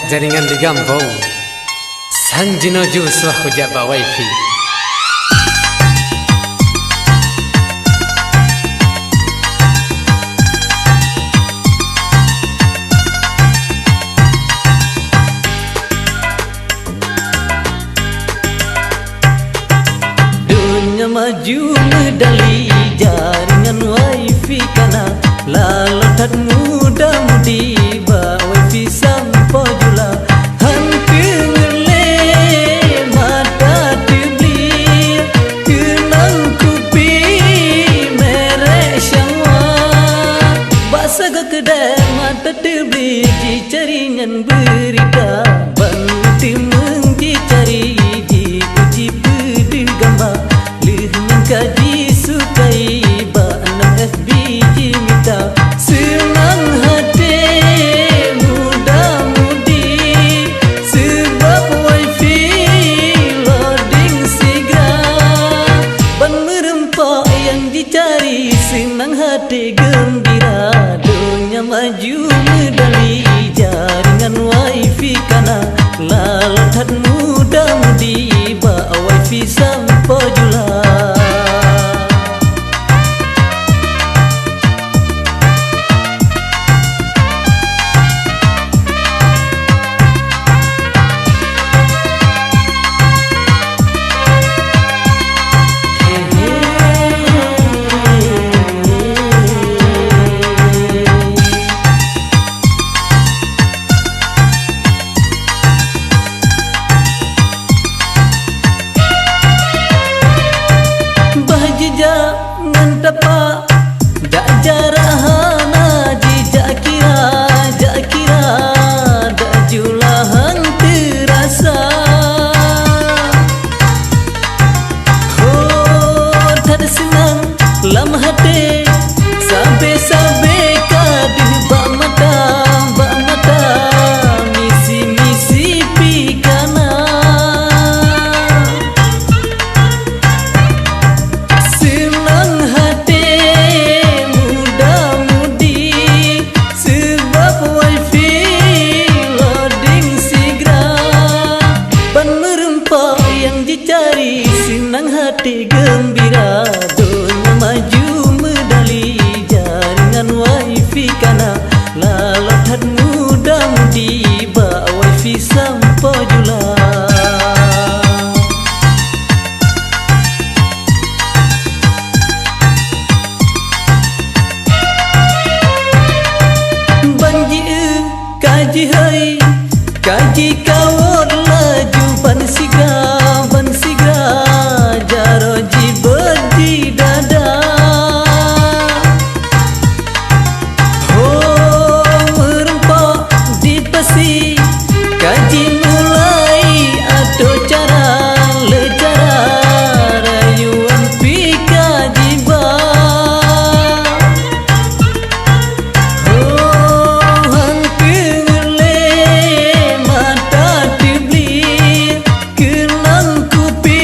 jaringan di Gampong sang jino juswah hujat ba wifi dunia maju medali jaringan wifi kana lalotat muda mudi ba wifi sampo jula kedai mata terbiji jaringan berita bantu mengcari di uji pedih gambar lehnya kaji sukai banam FBG minta senang hati muda mudi sebab wifi loading segera ban merempak yang dicari senang hati gembira maju medali jaringan wifi kana lalotat muda mudi ba wifi sampo jula jangan tepak dak jarahana jijak kira dak julahan terasa oh tak senang lam hati sampai kadih bak mata misi pikana dicari senang hati gembira dunia maju medali jaringan wifi kana lalotat muda mudi ba wifi sampo jula banji kaji hai kaji kawat laju ban siga jaro jibadi dada oh merempak di pesi kaji mulai atau cara lecara rayuan pika jiba oh hampir ngele mata dibeli kenang kupi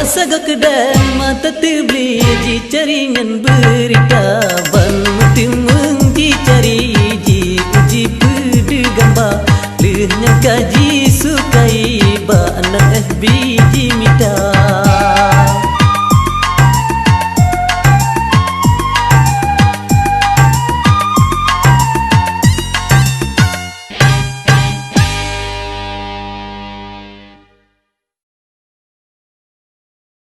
sagak kedai mata terbeli jaringan berita ban mutim mengcari di uji pedih gambar lehnya kaji sukai ba anak FBG